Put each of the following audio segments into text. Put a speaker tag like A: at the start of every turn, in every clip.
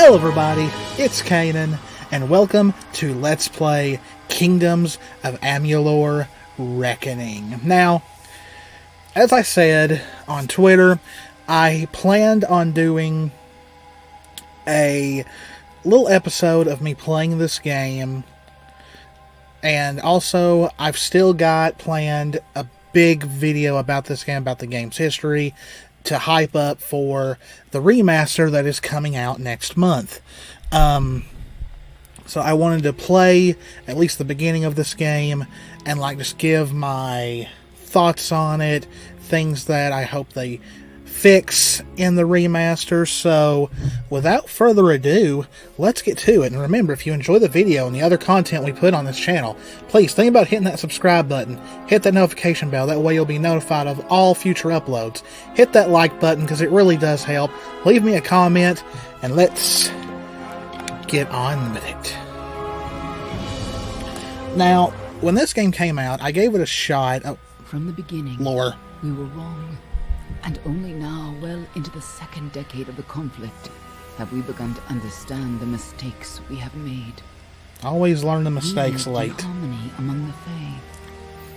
A: Hello everybody, it's Kanan, and welcome to Let's Play Kingdoms of Amalur Reckoning. Now, as I said on Twitter, I planned on doing a little episode of me playing this game, and also I've still got planned a big video about this game, about the game's history, to hype up for the remaster that is coming out next month. So I wanted to play at least the beginning of this game and just give my thoughts on it, things that I hope they fix in the remaster. So without further ado, let's get to it. And remember, if you enjoy the video and the other content we put on this channel, please think about hitting that subscribe button, hit that notification bell, that way you'll be notified of all future uploads. Hit that like button because it really does help. Leave me a comment and let's get on with it. Now, when this game came out, I gave it a shot.
B: From the beginning,
A: lore.
B: We were wrong. And only now, well into the second decade of the conflict, have we begun to understand the mistakes we have made.
A: Always learn the mistakes
B: we lived
A: late.
B: in harmony among the Fae,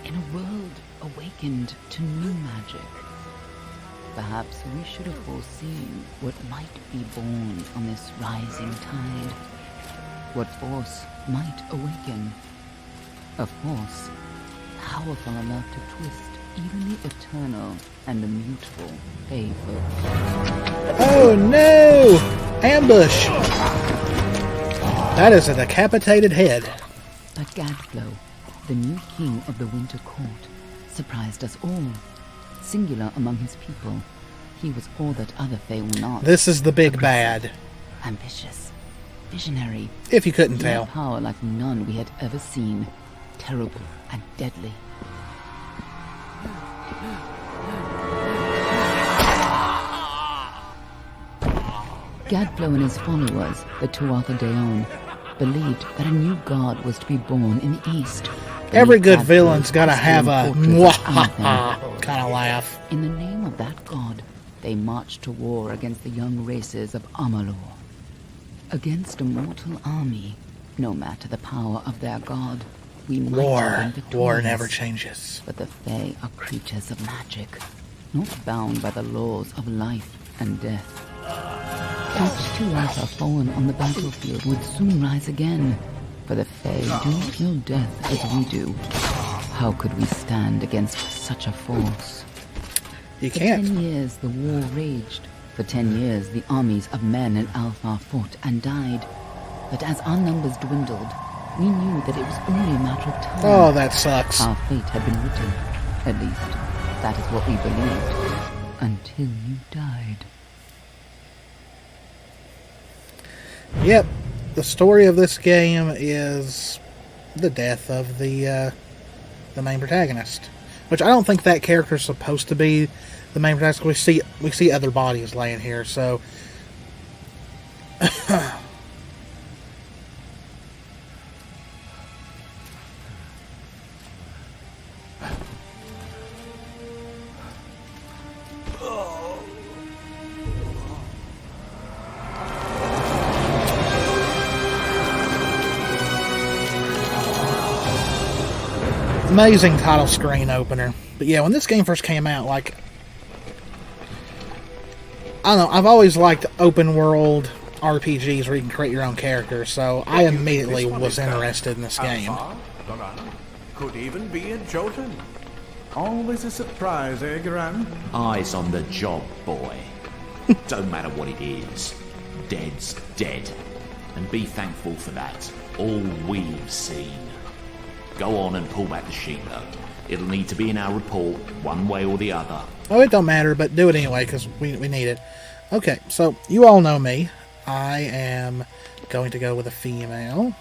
B: in a world awakened to new magic. Perhaps we should have foreseen what might be born on this rising tide. What force might awaken. A force powerful enough to twist even the eternal and immutable faithful.
A: Oh no! Ambush! That is a decapitated head.
B: But Gadflow, the new king of the Winter Court, surprised us all. Singular among his people, he was all that other Fae were not.
A: This is the big bad.
B: Ambitious, visionary.
A: If you couldn't tell.
B: Power like none we had ever seen. Terrible and deadly. Gadflow and his followers, the Tuatha Deon, believed that a new god was to be born in the east.
A: Every good villain's gotta have a mwahaha kind of laugh.
B: In the name of that god, they marched to war against the young races of Amalur. Against a mortal army, no matter the power of their god, we might have been victorious.
A: War never changes.
B: But the Fae are creatures of magic, not bound by the laws of life and death. Each Tuatha fallen on the battlefield would soon rise again, for the Fae do not know death as we do. How could we stand against such a force?
A: You can't.
B: For 10 years the war raged. For 10 years the armies of Men and Alpha fought and died. But as our numbers dwindled, we knew that it was only a matter of time.
A: Oh, that sucks.
B: Our fate had been written. At least, that is what we believed. Until you died.
A: Yep, the story of this game is the death of the main protagonist, which I don't think that character is supposed to be the main protagonist. We see other bodies laying here, so amazing title screen opener. But yeah, when this game first came out, I don't know, I've always liked open world RPGs where you can create your own character, so I immediately was interested in this game.
C: Could even be a Jotun. Always a surprise, eh, Gran?
D: Eyes on the job, boy. Don't matter what it is. Dead's dead. And be thankful for that. All we've seen. Go on and pull back the sheet, though. It'll need to be in our report, one way or the other.
A: Oh, it don't matter, but do it anyway, because we need it. Okay, so you all know me. I am going to go with a female.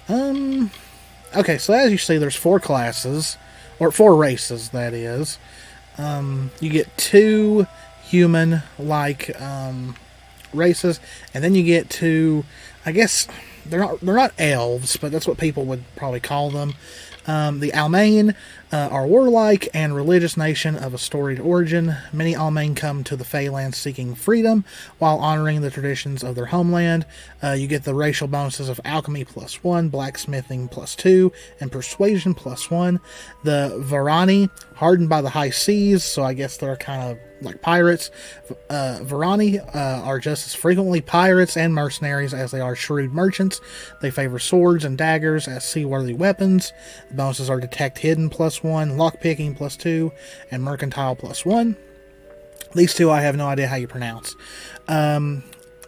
A: Okay, so as you see, there's 4 classes, or 4 races, that is. You get 2 human-like races, and then you get 2, I guess, they're not elves, but that's what people would probably call them. The Almain are warlike and religious nation of a storied origin. Many Almain come to the Feylands seeking freedom while honoring the traditions of their homeland. You get the racial bonuses of alchemy +1, blacksmithing +2, and persuasion +1. The Varani, hardened by the high seas, so I guess they're kind of like pirates. Varani are just as frequently pirates and mercenaries as they are shrewd merchants. They favor swords and daggers as seaworthy weapons. The bonuses are detect hidden +1, lockpicking +2, and mercantile +1. These two I have no idea how you pronounce.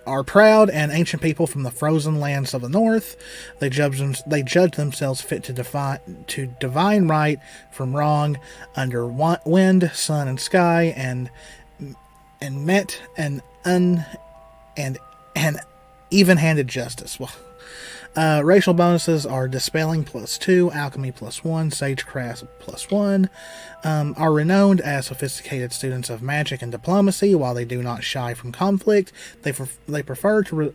A: Are proud and ancient people from the frozen lands of the north. They judge themselves fit to divine right from wrong under wind, sun, and sky, and met an even-handed justice. Well, racial bonuses are dispelling +2, alchemy +1, sagecraft +1. Are renowned as sophisticated students of magic and diplomacy. While they do not shy from conflict, they prefer to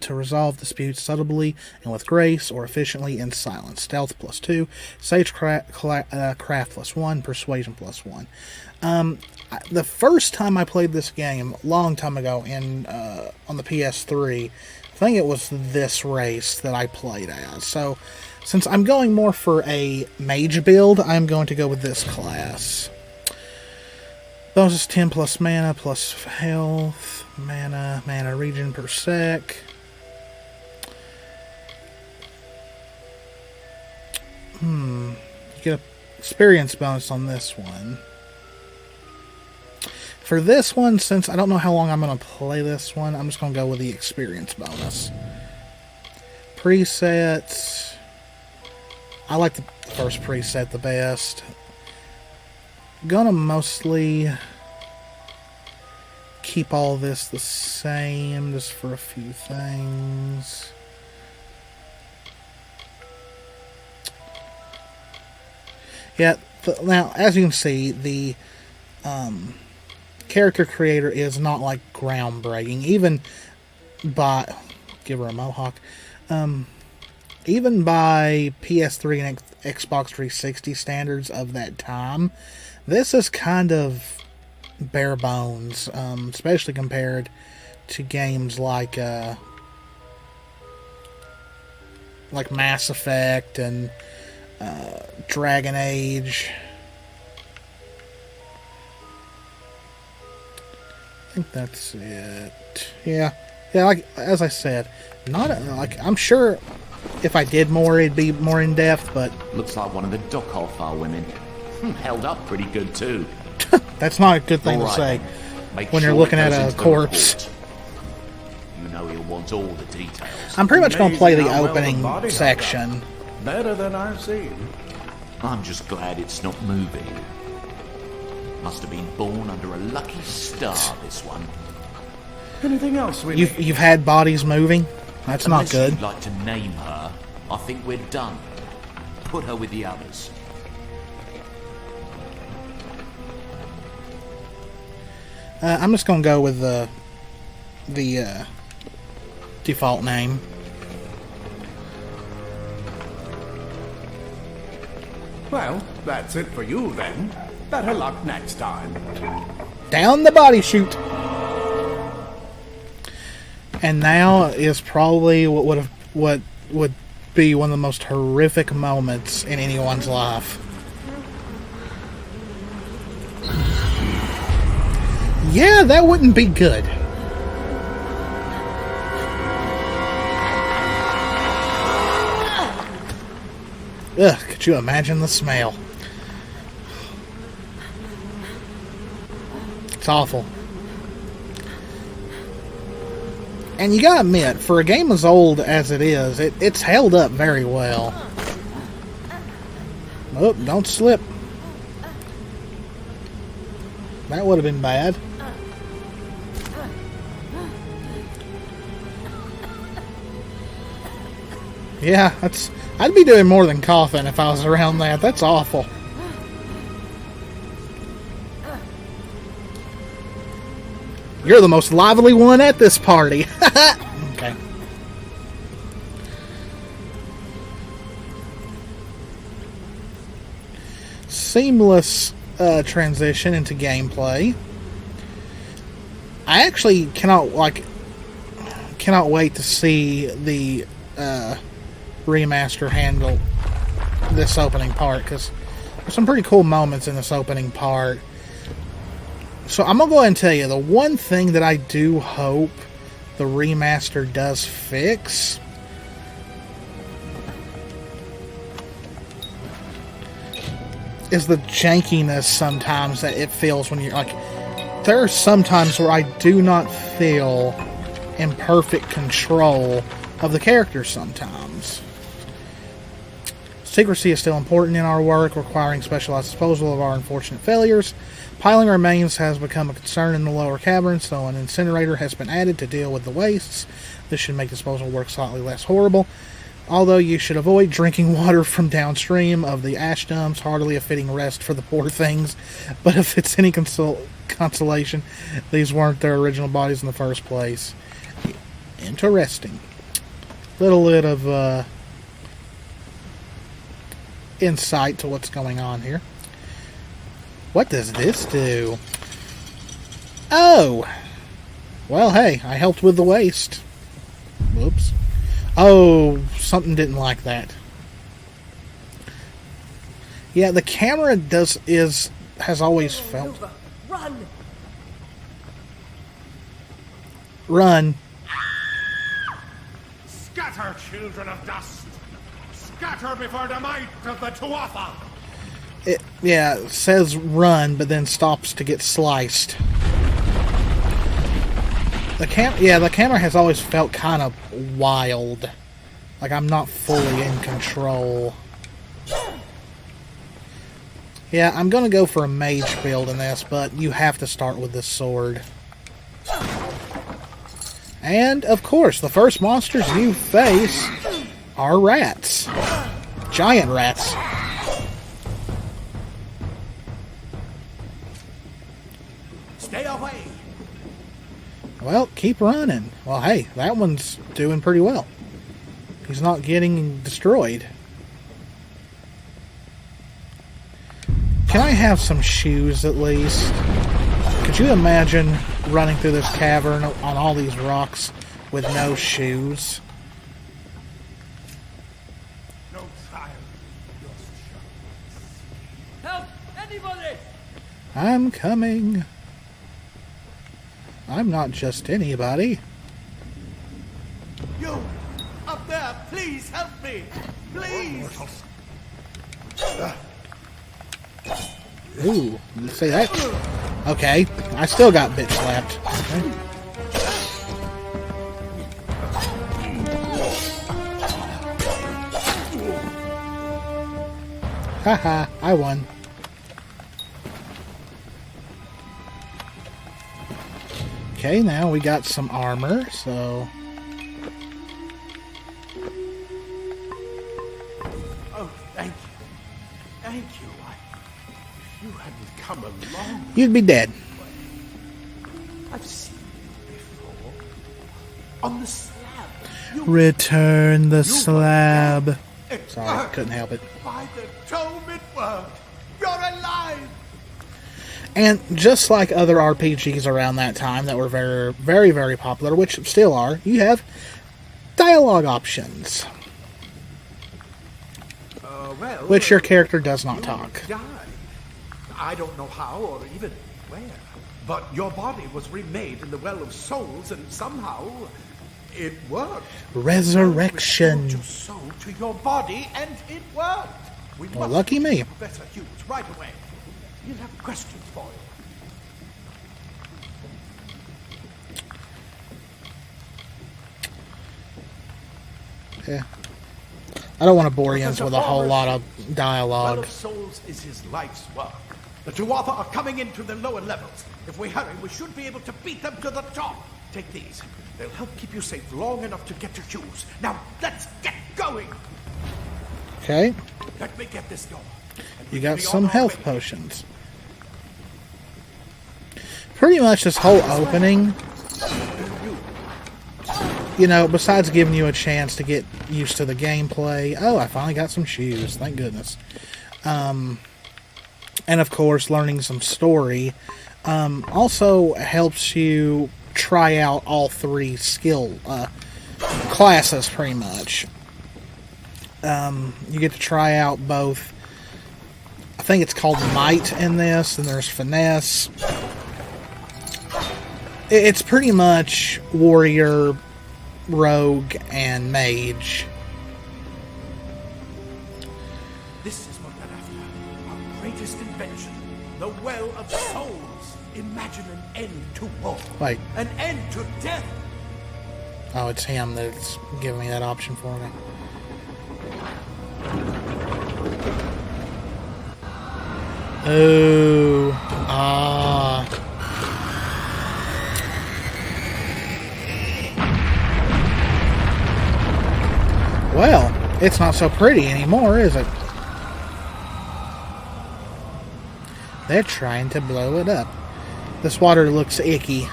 A: resolve disputes subtly and with grace, or efficiently in silence. Stealth +2, sagecraft +1, persuasion +1. The first time I played this game, a long time ago, on the PS3, I think it was this race that I played as. So, since I'm going more for a mage build, I'm going to go with this class. Bonuses 10 plus mana, plus health, mana regen per sec. You get an experience bonus on this one. For this one, since I don't know how long I'm going to play this one, I'm just going to go with the experience bonus. Presets. I like the first preset the best. Gonna mostly keep all this the same, just for a few things. Yeah, now, as you can see, the character creator is not like groundbreaking, even by, give her a mohawk, even by PS3 and Xbox 360 standards of that time. This is kind of bare bones, especially compared to games like Mass Effect and Dragon Age. I think that's it. Yeah, like as I said, not like I'm sure if I did more, it'd be more in depth. But
D: looks like one of the dock off our women. Held up pretty good too.
A: That's not a good thing to say when you're looking at a corpse.
D: You know he'll want all the details.
A: I'm pretty much going to play the opening section.
C: Better than I've seen.
D: I'm just glad it's not moving. Must have been born under a lucky star, this one.
C: Anything else we
A: You've had bodies moving? That's not good.
D: You'd like to name her, I think we're done. Put her with the others.
A: I'm just going to go with the default name.
C: Well, that's it for you then. Better luck next time.
A: Down the body chute. And now is probably what would be one of the most horrific moments in anyone's life. Yeah, that wouldn't be good. Ugh, could you imagine the smell? It's awful. And you gotta admit, for a game as old as it is, it's held up very well. Oh, don't slip. That would have been bad. Yeah, I'd be doing more than coughing if I was around that. That's awful. You're the most lively one at this party. Okay. seamless transition into gameplay. I actually cannot wait to see the remaster handle this opening part, because there's some pretty cool moments in this opening part. So I'm gonna go ahead and tell you, the one thing that I do hope the remaster does fix is the jankiness sometimes that it feels when you're like, there are some times where I do not feel in perfect control of the character sometimes. Secrecy is still important in our work, requiring specialized disposal of our unfortunate failures. Piling remains has become a concern in the lower cavern, so an incinerator has been added to deal with the wastes. This should make disposal work slightly less horrible. Although you should avoid drinking water from downstream of the ash dumps, hardly a fitting rest for the poor things. But if it's any consolation, these weren't their original bodies in the first place. Interesting. Little bit of insight to what's going on here. What does this do? Oh! Well, hey, I helped with the waste. Whoops. Oh, something didn't like that. Yeah, the camera has always felt...
E: Run!
A: Run.
C: Scatter, children of dust! Scatter before the might of the Tuatha!
A: It says run, but then stops to get sliced. The camera has always felt kind of wild. Like I'm not fully in control. Yeah, I'm gonna go for a mage build in this, but you have to start with the sword. And, of course, the first monsters you face are rats. Giant rats.
C: Stay away!
A: Well, keep running. Well, hey, that one's doing pretty well. He's not getting destroyed. Can I have some shoes at least? Could you imagine running through this cavern on all these rocks with no shoes?
C: No trial.
E: Help! Anybody!
A: I'm coming. I'm not just anybody.
C: You! Up there! Please help me! Please!
A: Ooh, you say that? Okay, I still got bitch slapped. Okay. Haha, I won. Okay, now we got some armor, so...
C: Oh, thank you. Thank you. If you hadn't come along...
A: You'd be dead.
C: I've seen you before. On the slab.
A: Return the slab. Sorry, couldn't help it.
C: By the tome it worked. You're alive.
A: And just like other RPGs around that time that were very, very, very popular, which still are, you have dialogue options.
C: Well,
A: Which your character does not talk.
C: died. I don't know how or even where. But your body was remade in the Well of Souls, and somehow it worked.
A: Resurrection.
C: Restored your soul to your body, and it worked. We
A: Well,
C: must
A: lucky me.
C: get to Professor Hughes right away. He'll have questions for you.
A: Yeah. I don't want to bore you
C: Professor
A: with a whole
C: Palmer,
A: lot of
C: Well
A: dialogue.
C: of Souls is his life's work. The Tuatha are coming into the lower levels. If we hurry, we should be able to beat them to the top. Take these. They'll help keep you safe long enough to get to Hughes. Now, let's get going!
A: Okay.
C: Let me get this door. and
A: You
C: we
A: got
C: can be
A: some
C: on our
A: health
C: way.
A: potions. Pretty much this whole opening, you know, besides giving you a chance to get used to the gameplay. Oh, I finally got some shoes. Thank goodness. and of course learning some story. Also helps you try out all three skill classes pretty much. You get to try out both, I think it's called Might in this, and there's Finesse. It's pretty much Warrior, Rogue, and Mage.
C: This is what we're after. Our greatest invention. The Well of Souls. Imagine an end to war.
A: Wait.
C: An end to death.
A: Oh, it's him that's giving me that option for me. Oh. Ah. Well, it's not so pretty anymore, is it? They're trying to blow it up. This water looks icky.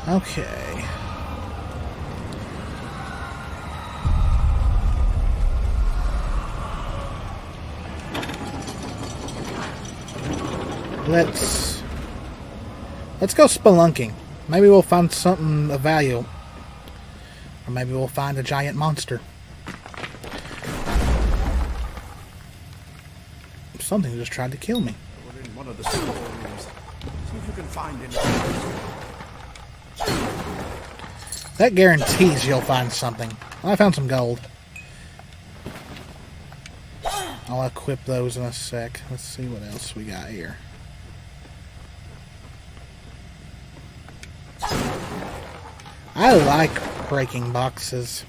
A: Okay. Let's go spelunking. Maybe we'll find something of value. Or maybe we'll find a giant monster. Something just tried to kill me.
C: We're in one of the storerooms. See if you can find anything.
A: That guarantees you'll find something. I found some gold. I'll equip those in a sec. Let's see what else we got here. I like breaking boxes.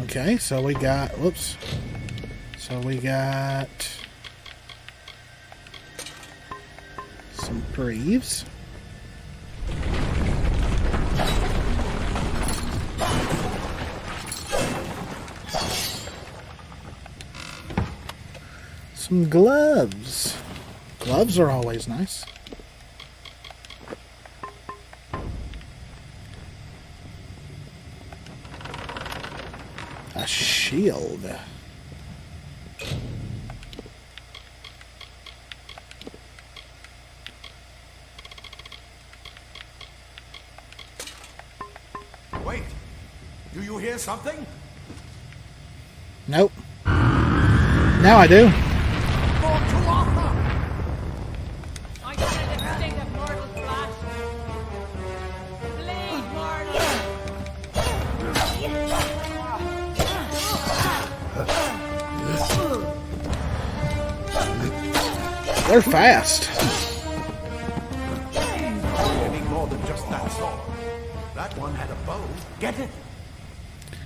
A: Okay, so we got... Whoops. So we got... some greaves. Some gloves. Gloves are always nice. A shield.
C: Wait. Do you hear something?
A: Nope. Now I do.
C: More to Arthur!
E: I said a sting of mortal flesh. Bleed, mortal.
A: They're fast.
C: Any more than just that sword. That one had a bow. Get it?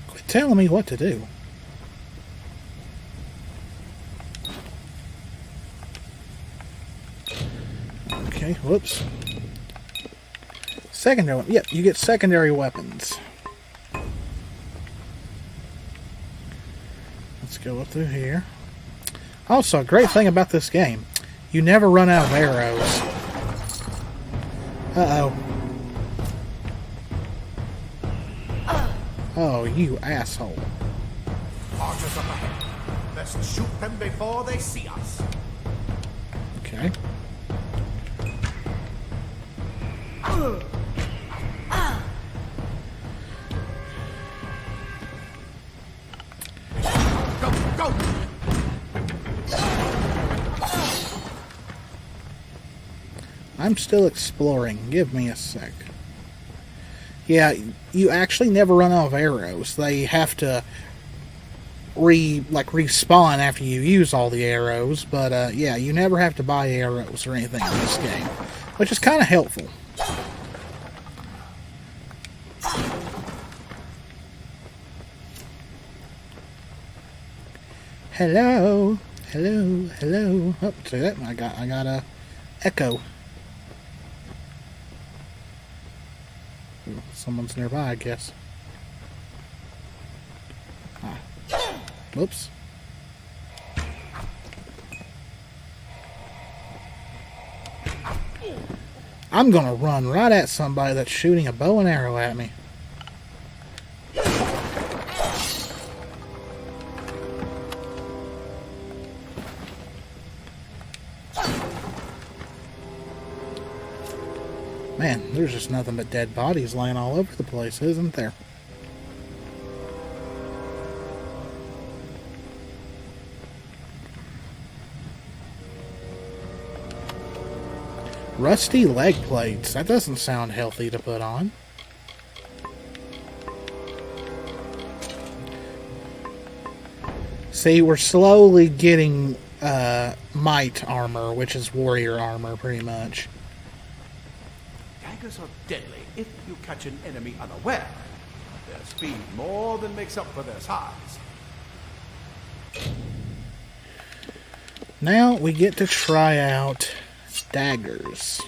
A: Quit telling me what to do. Okay, whoops. Secondary, yep, you get secondary weapons. Let's go up through here. Also, a great thing about this game, you never run out of arrows. Uh-oh. Oh, you asshole.
C: Archers up ahead. Let's shoot them before they see us.
A: Okay.
C: Go, go!
A: I'm still exploring. Give me a sec. Yeah, you actually never run out of arrows. They have to respawn after you use all the arrows, but yeah, you never have to buy arrows or anything in this game, which is kind of helpful. Hello, hello, hello. Oh, see that? I got a echo. Ooh, someone's nearby, I guess. Ah. Whoops. I'm gonna run right at somebody that's shooting a bow and arrow at me. Man, there's just nothing but dead bodies laying all over the place, isn't there? Rusty leg plates. That doesn't sound healthy to put on. See, we're slowly getting might armor, which is warrior armor, pretty much.
C: Daggers are deadly if you catch an enemy unaware. Their speed more than makes up for their size.
A: Now we get to try out daggers.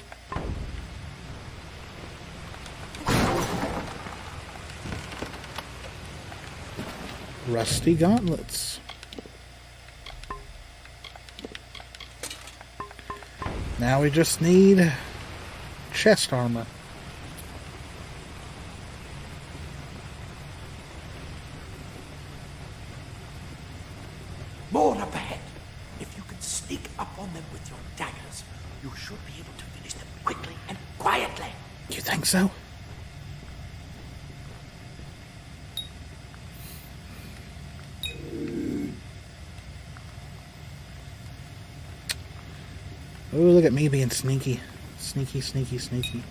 A: Rusty gauntlets. Now we just need chest armor.
C: More up ahead. If you can sneak up on them with your daggers, you should be able to finish them quickly and quietly.
A: You think so? Oh, look at me being sneaky. Sneaky, sneaky, sneaky.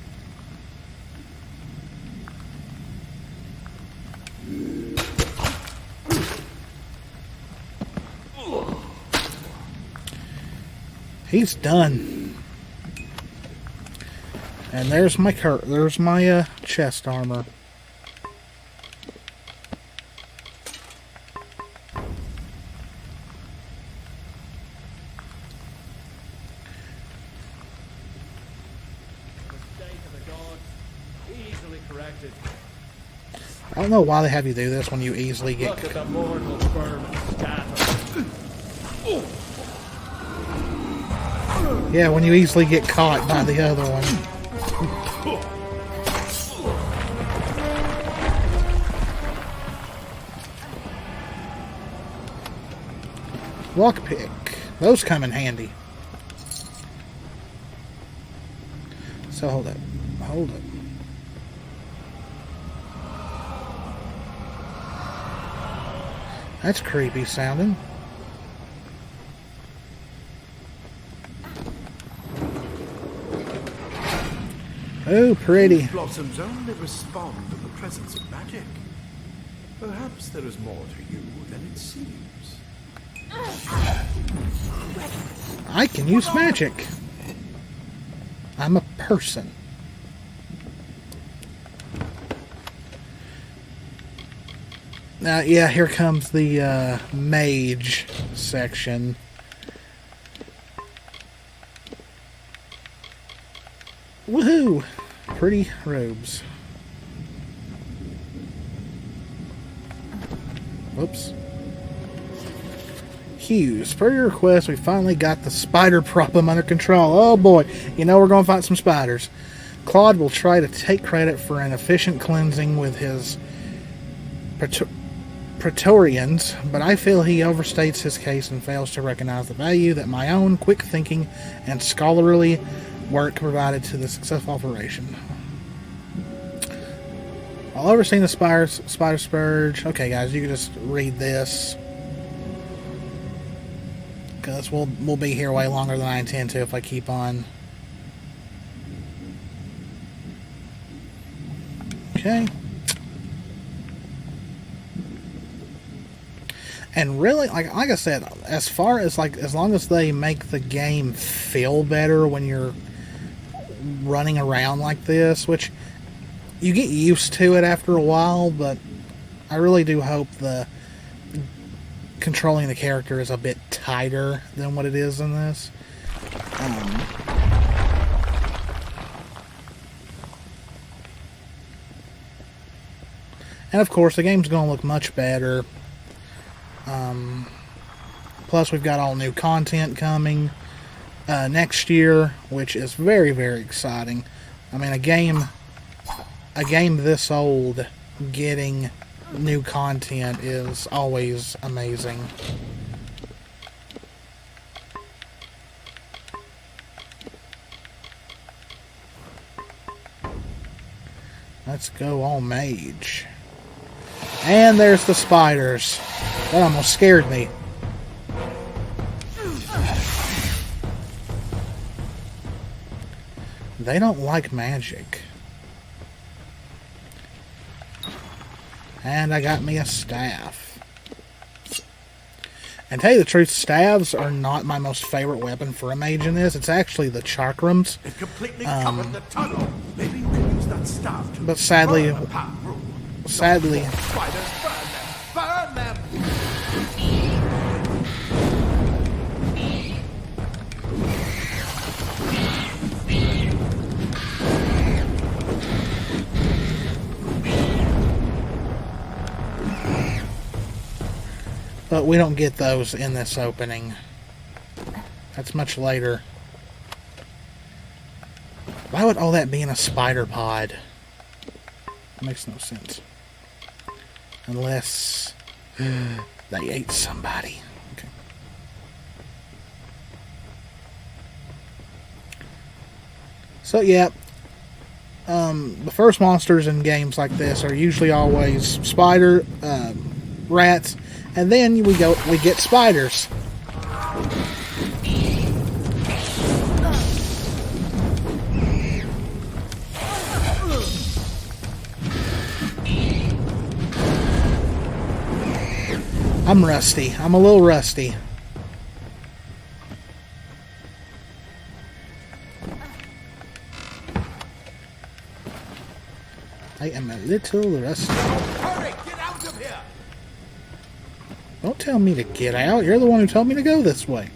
A: He's done. And there's my chest armor. I don't know why they have you do this when you easily get...
F: Look at the mortal vermin scatter.
A: Yeah, when you easily get caught by the other one. Lockpick. Those come in handy. So hold up. Hold up. That's creepy sounding. Oh, pretty.
C: These blossoms only respond to the presence of magic. Perhaps there is more to you than it seems.
A: I can use magic. I'm a person. Now, yeah, here comes the mage section. Woohoo! Pretty robes. Whoops. Hughes, per your request, we finally got the spider problem under control. Oh boy, you know we're going to fight some spiders. Claude will try to take credit for an efficient cleansing with his Praetorians, but I feel he overstates his case and fails to recognize the value that my own quick thinking and scholarly work provided to the successful operation. While overseeing the spider spurge, okay guys, you can just read this, because we'll be here way longer than I intend to if I keep on. Okay. And really, like I said, as far as as long as they make the game feel better when you're running around like this, which you get used to it after a while, but I really do hope the controlling the character is a bit tighter than what it is in this. And of course, the game's going to look much better. Plus, we've got all new content coming next year, which is very, very exciting. I mean, a game this old getting new content is always amazing. Let's go all mage. And there's the spiders. That almost scared me. They don't like magic. And I got me a staff. And to tell you the truth, staves are not my most favorite weapon for a mage in this. It's actually the chakrams.
C: It completely covered the tunnel. Maybe you can use that staff to
A: But sadly,
C: burn the path through.
A: sadly,
C: Spiders, burn them! Burn them!
A: but we don't get those in this opening. That's much later. Why would all that be in a spider pod? It makes no sense. Unless they ate somebody. Okay. So yeah, the first monsters in games like this are usually always spider, rats, and then we get spiders. I'm rusty. I'm a little rusty. I am a little rusty.
C: Hurry, get out of here!
A: Don't tell me to get out. You're the one who told me to go this way.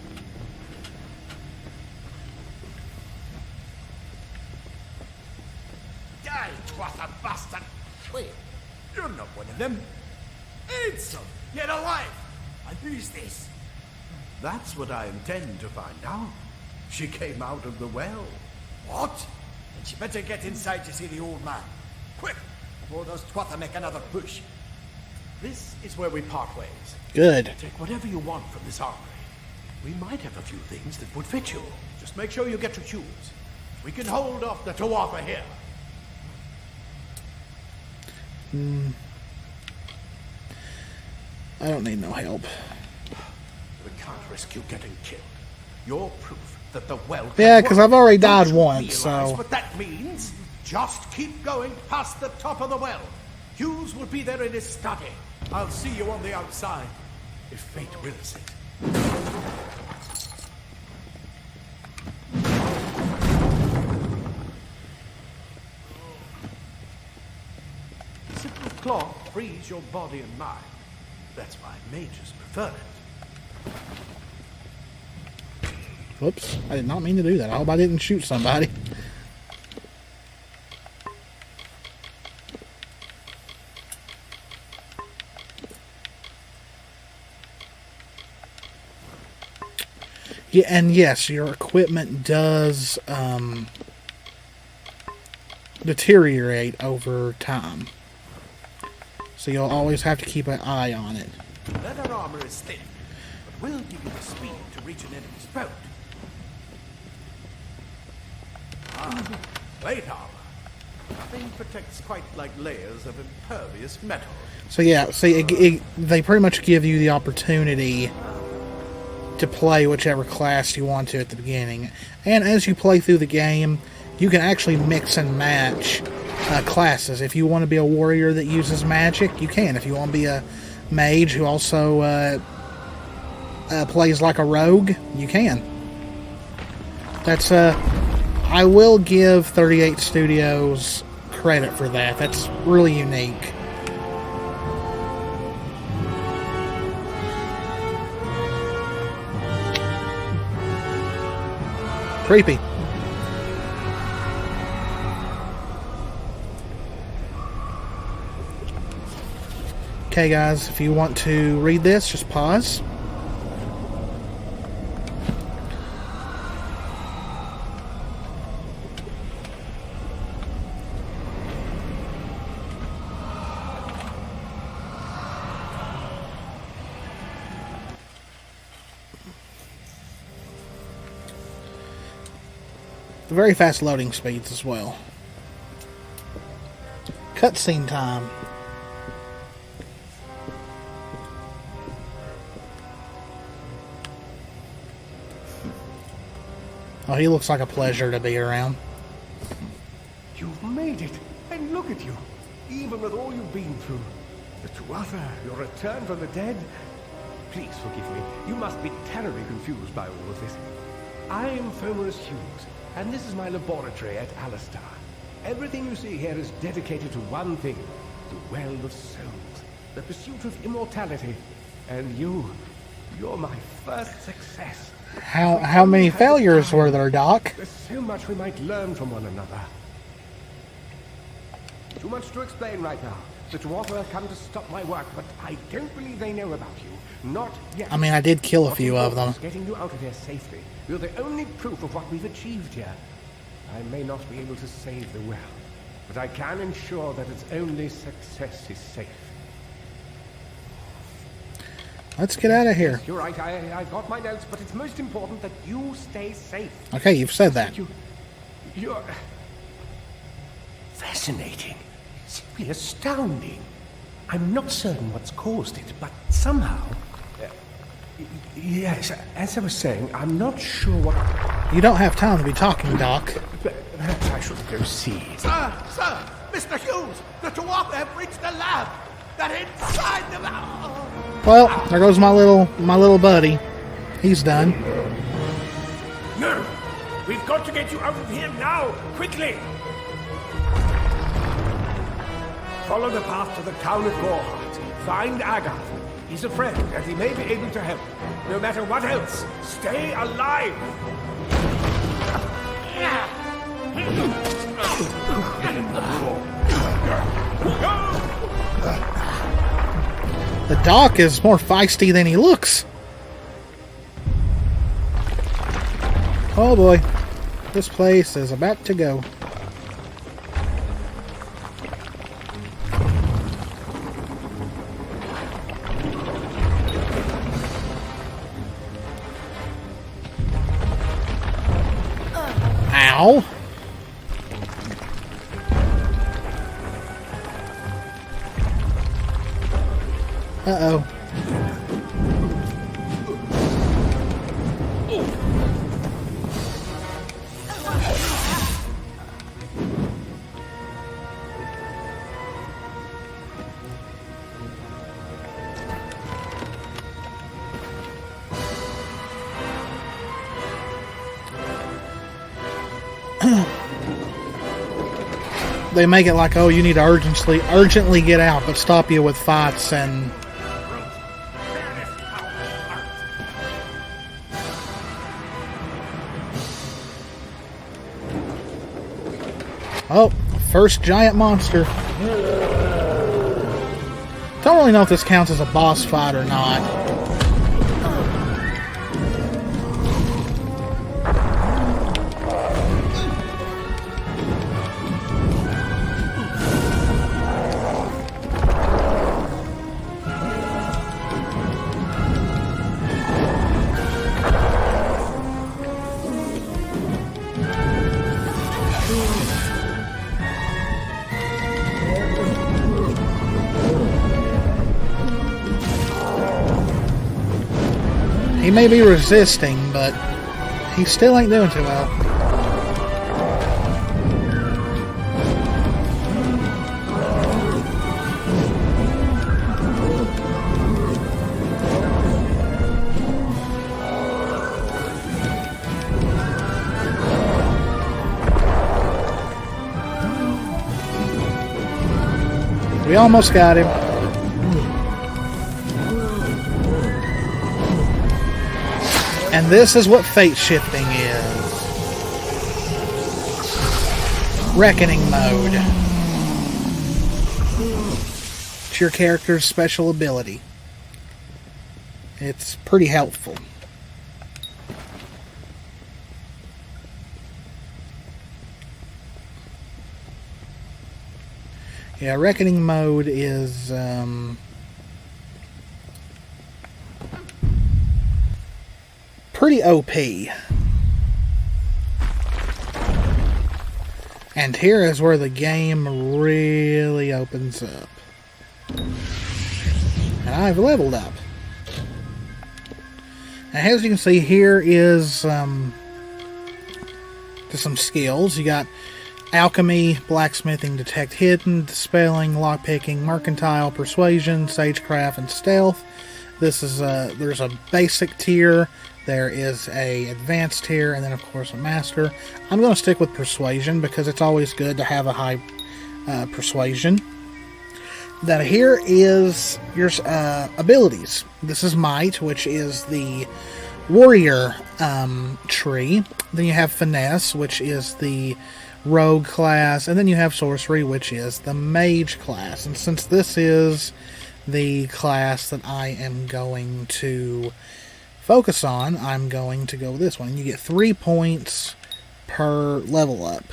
C: Die, Twatha bastard! Wait, you're not one of them. Ansel, get alive! And who's this? That's what I intend to find out. She came out of the well. What? Then she better get inside to see the old man. Quick, before those Twatha make another push. This is where we part ways.
A: Good.
C: Take whatever you want from this armory. We might have a few things that would fit you. Just make sure you get to choose. We can hold off the Tuatha here.
A: I don't need no help.
C: We can't risk you getting killed. You're proof that the well.
A: Yeah, because I've already died
C: Don't you
A: once,
C: realize
A: so.
C: what that means? Just keep going past the top of the well. Hughes will be there in his study. I'll see you on the outside, if fate wills it. Simple cloth frees your body and mind. That's why mages prefer it.
A: Whoops. I did not mean to do that. I hope I didn't shoot somebody. Yeah, and yes, your equipment does deteriorate over time. So you'll always have to keep an eye on it.
C: Leather armor is thin, but will give you the speed to reach an enemy's throat. Plate armor. Nothing protects quite like layers of impervious metal.
A: So yeah, see, they pretty much give you the opportunity to play whichever class you want to at the beginning. And as you play through the game, you can actually mix and match classes. If you want to be a warrior that uses magic, you can. If you want to be a mage who also plays like a rogue, you can. That's I will give 38 Studios credit for that. That's really unique. Creepy. Okay, guys, if you want to read this, just pause. very fast loading speeds as well. Cutscene time. Oh, he looks like a pleasure to be around.
C: You've made it, and look at you. Even with all you've been through. The Tuatha, your return from the dead. Please forgive me. You must be terribly confused by all of this. I am Fomerus Hughes, and this is my laboratory at Alistar. Everything you see here is dedicated to one thing, the Well of Souls, the pursuit of immortality. And you're my first success.
A: How many failures were there, Doc?
C: There's so much we might learn from one another. Too much to explain right now. The Tuatha have come to stop my work, but I don't believe they know about you. Not yet.
A: I mean, I did kill a few of them.
C: Getting you out of here safely. You're the only proof of what we've achieved here. I may not be able to save the well, but I can ensure that its only success is safe.
A: Let's get out of here.
C: You're right, I've got my notes, but it's most important that you stay safe.
A: Okay, you've said that.
C: You're fascinating. Simply astounding. I'm not certain what's caused it, but somehow... yes, as I was saying, I'm not sure what...
A: You don't have time to be talking, Doc.
C: Perhaps I should go see. Sir! Mr. Hughes! The Tuatha have reached the lab! They're inside the lab!
A: Well, there goes my little buddy. He's done.
C: No! We've got to get you out of here now! Quickly! Follow the path to the town of Gorhart. Find Agath. He's a friend, and he may be able to help. No matter what else, stay alive!
A: The Doc is more feisty than he looks. Oh boy. This place is about to go. Ow. Uh-oh. They make it like, oh, you need to urgently get out, but stop you with fights and... Oh, first giant monster. Don't really know if this counts as a boss fight or not. He may be resisting, but he still ain't doing too well. We almost got him. And this is what fate shifting is. Reckoning mode. It's your character's special ability. It's pretty helpful. Yeah, Reckoning mode is pretty OP. And here is where the game really opens up. And I've leveled up. And as you can see, here is just some skills. You got alchemy, blacksmithing, detect hidden, dispelling, lockpicking, mercantile, persuasion, sagecraft, and stealth. This is there's a basic tier, there is a advanced tier, and then of course a master. I'm going to stick with persuasion because it's always good to have a high persuasion. Then here is your abilities. This is might, which is the warrior tree. Then you have finesse, which is the rogue class, and then you have sorcery, which is the mage class. And since this is the class that I am going to focus on, I'm going to go with this one. You get 3 points per level up.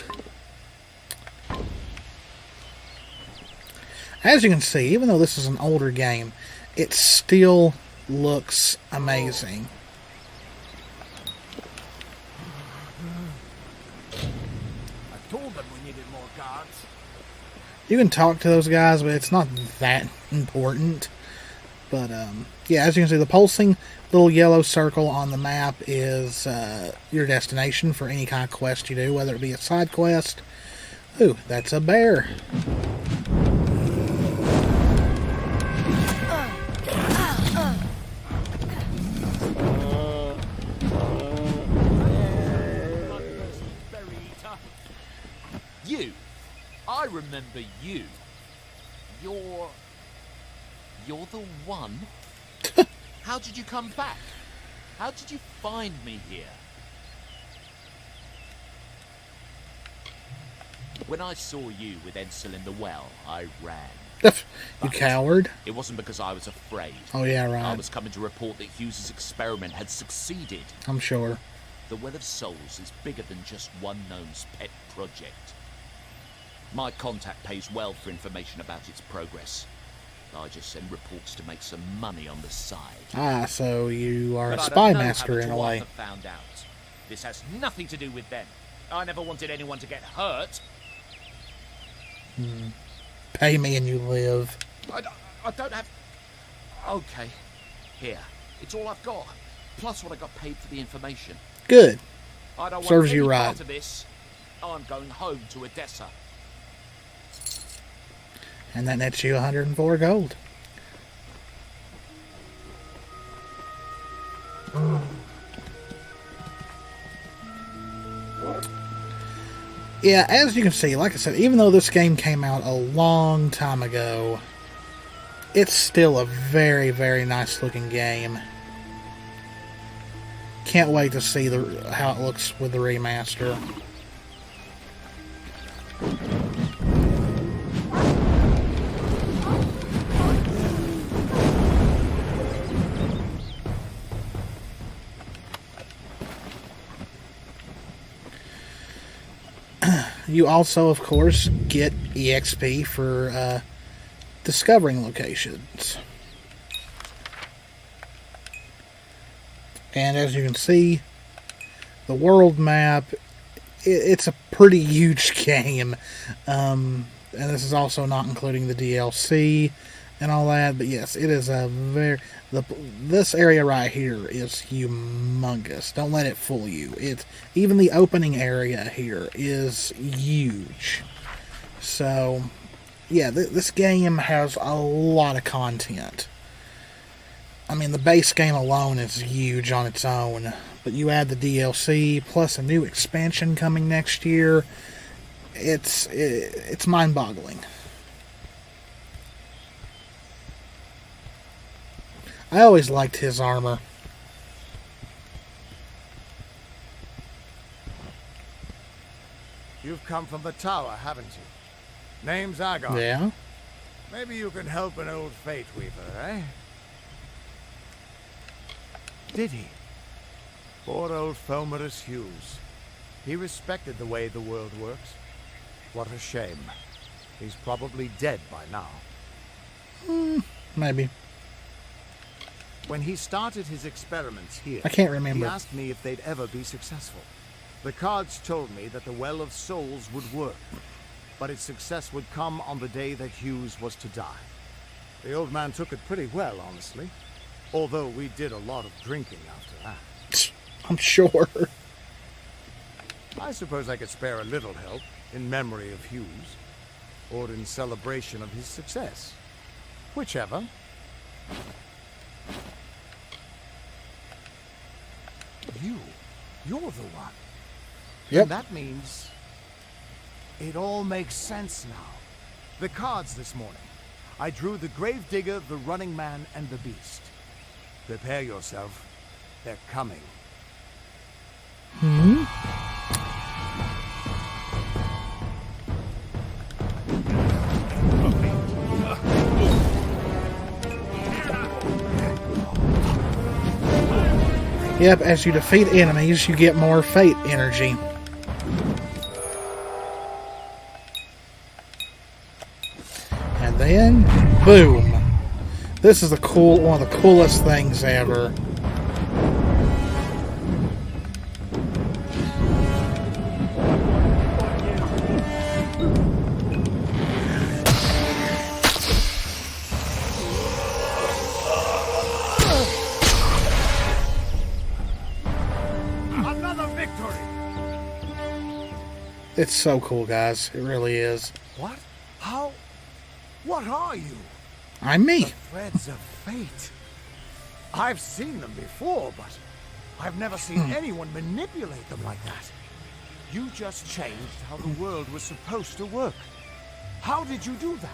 A: As you can see, even though this is an older game, it still looks amazing.
C: I told them we needed more guards.
A: You can talk to those guys, but it's not that important. But, yeah, as you can see, the pulsing little yellow circle on the map is your destination for any kind of quest you do, whether it be a side quest. Ooh, that's a bear.
D: You. I remember you. You're the one? How did you come back? How did you find me here? When I saw you with Edsel in the well, I ran.
A: You coward.
D: It wasn't because I was afraid.
A: Oh, yeah, right.
D: I was coming to report that Hughes's experiment had succeeded.
A: I'm sure.
D: The Well of Souls is bigger than just one gnome's pet project. My contact pays well for information about its progress. I just send reports to make some money on the side.
A: Ah, so you are
D: But
A: a
D: I
A: spy
D: don't know
A: master
D: how
A: in
D: the
A: a way.
D: Tuatha found out. This has nothing to do with them. I never wanted anyone to get hurt.
A: Pay me and you live.
D: I don't have... Okay. Here. It's all I've got. Plus what I got paid for the information.
A: Good.
D: I don't
A: Serves
D: want
A: you
D: any
A: right.
D: part of this. I'm going home to Odessa.
A: And that nets you 104 gold. Yeah, as you can see, like I said, even though this game came out a long time ago, it's still a very, very nice looking game. Can't wait to see how it looks with the remaster. You also, of course, get EXP for discovering locations. And as you can see, the world map, it's a pretty huge game. And this is also not including the DLC and all that. But yes, it is a this area right here is humongous. Don't let it fool you. Even the opening area here is huge. So, yeah, this game has a lot of content. I mean, the base game alone is huge on its own. But you add the DLC, plus a new expansion coming next year. It's mind-boggling. I always liked his armor.
C: You've come from the tower, haven't you? Name's Agar.
A: Yeah?
C: Maybe you can help an old fate weaver, eh? Did he? Poor old Fomerus Hughes. He respected the way the world works. What a shame. He's probably dead by now.
A: Maybe.
C: When he started his experiments here,
A: I can't remember.
C: he asked me if they'd ever be successful.
G: The cards told me that the Well of Souls would work, but its success would come on the day that Hughes was to die. The old man took it pretty well, honestly. Although we did a lot of drinking after that.
A: I'm sure.
G: I suppose I could spare a little help in memory of Hughes, or in celebration of his success. Whichever. You're the one.
A: Yep.
G: And that means it all makes sense now. The cards this morning. I drew the Gravedigger, the Running Man, and the Beast. Prepare yourself. They're coming.
A: Yep, as you defeat enemies, you get more fate energy. And then, boom. This is one of the coolest things ever.
G: Another victory!
A: It's so cool, guys. It really is.
G: What? How? What are you?
A: I'm me.
G: Threads of fate. I've seen them before, but I've never seen anyone manipulate them like that. You just changed how the world was supposed to work. How did you do that?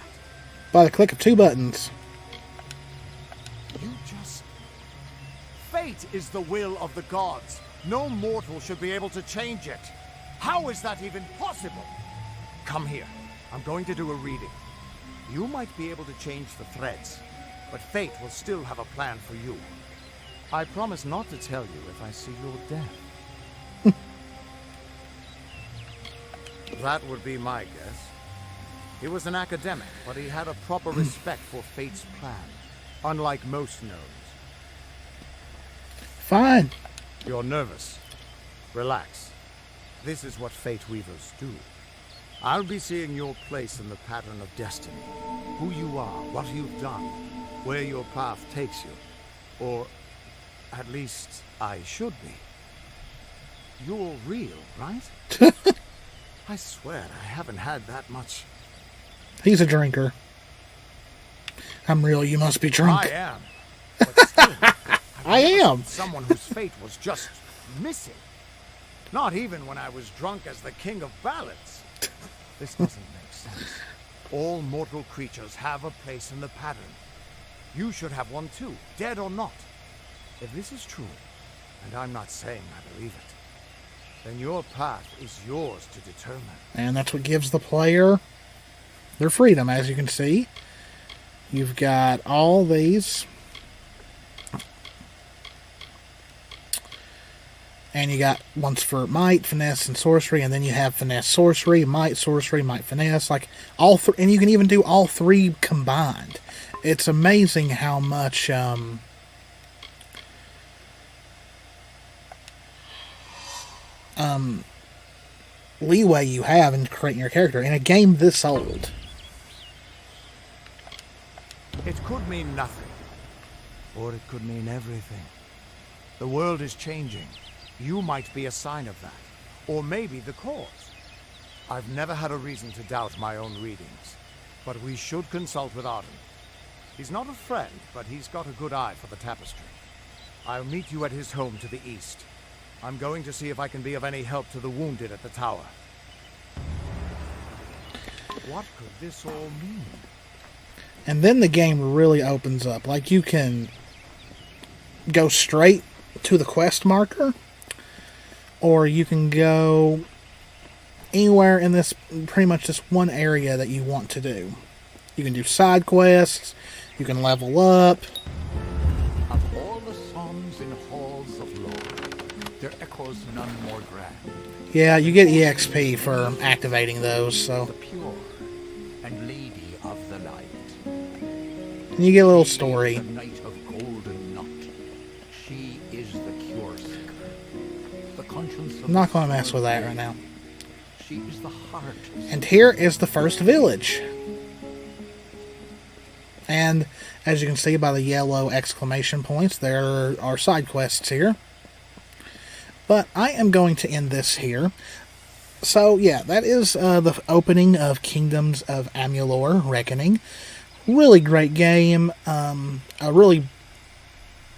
A: By the click of 2 buttons.
G: You just... Fate is the will of the gods. No mortal should be able to change it. How is that even possible? Come here. I'm going to do a reading. You might be able to change the threads, but fate will still have a plan for you. I promise not to tell you if I see your death. That would be my guess. He was an academic, but he had a proper respect for fate's plan, unlike most gnomes.
A: Fine.
G: You're nervous. Relax. This is what fate weavers do. I'll be seeing your place in the pattern of destiny. Who you are, what you've done, where your path takes you. Or, at least, I should be. You're real, right? I swear I haven't had that much.
A: He's a drinker. I'm real, you must be drunk.
G: I am. But still,
A: I am.
G: Someone whose fate was just missing. Not even when I was drunk as the king of ballads. This doesn't make sense. All mortal creatures have a place in the pattern. You should have one too, dead or not. If this is true, and I'm not saying I believe it, then your path is yours to determine.
A: And that's what gives the player their freedom, as you can see. You've got all these. And you got ones for might, finesse, and sorcery, and then you have finesse, sorcery, might, finesse, like all three, and you can even do all three combined. It's amazing how much leeway you have in creating your character in a game this old.
G: It could mean nothing, or it could mean everything. The world is changing. You might be a sign of that, or maybe the cause. I've never had a reason to doubt my own readings, but we should consult with Arden. He's not a friend, but he's got a good eye for the tapestry. I'll meet you at his home to the east. I'm going to see if I can be of any help to the wounded at the tower. What could this all mean?
A: And then the game really opens up. Like, you can go straight to the quest marker, or you can go anywhere in this, pretty much this one area that you want to do. You can do side quests, you can level up.
C: Of all the songs in halls of lore, there echoes none more grand.
A: Yeah, you get EXP for activating those, so.
C: The pure and lady of the light.
A: And you get a little story.
C: The knight of golden knot. She is the cure seeker. The conjurer
G: essence of
A: I'm not
G: the
A: going to mess with that right
G: sword.
A: now.
G: She is the heart.
A: And here is the first village. And as you can see by the yellow exclamation points, there are side quests here. But I am going to end this here. So yeah, that is the opening of Kingdoms of Amalur Reckoning. Really great game. A really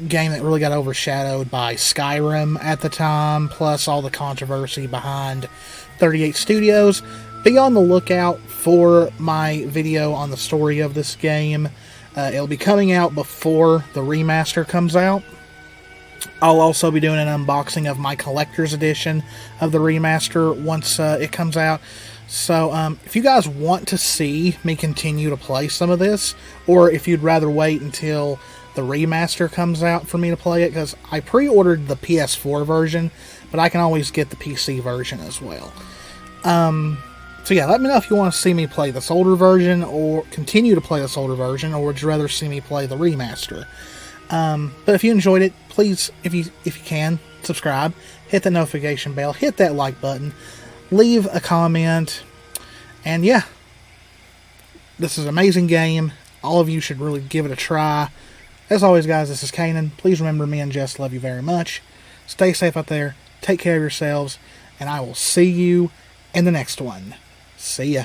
A: game that really got overshadowed by Skyrim at the time, plus all the controversy behind 38 Studios. Be on the lookout for my video on the story of this game. It'll be coming out before the remaster comes out. I'll also be doing an unboxing of my collector's edition of the remaster once it comes out. So if you guys want to see me continue to play some of this, or if you'd rather wait until the remaster comes out for me to play it, because I pre-ordered the PS4 version, but I can always get the PC version as well. So yeah, let me know if you want to see me play this older version, or continue to play this older version, or would you rather see me play the remaster? But if you enjoyed it, please, if you can, subscribe, hit the notification bell, hit that like button, leave a comment, and yeah, this is an amazing game. All of you should really give it a try. As always, guys, this is Kanan. Please remember, me and Jess love you very much. Stay safe out there, take care of yourselves, and I will see you in the next one. See ya.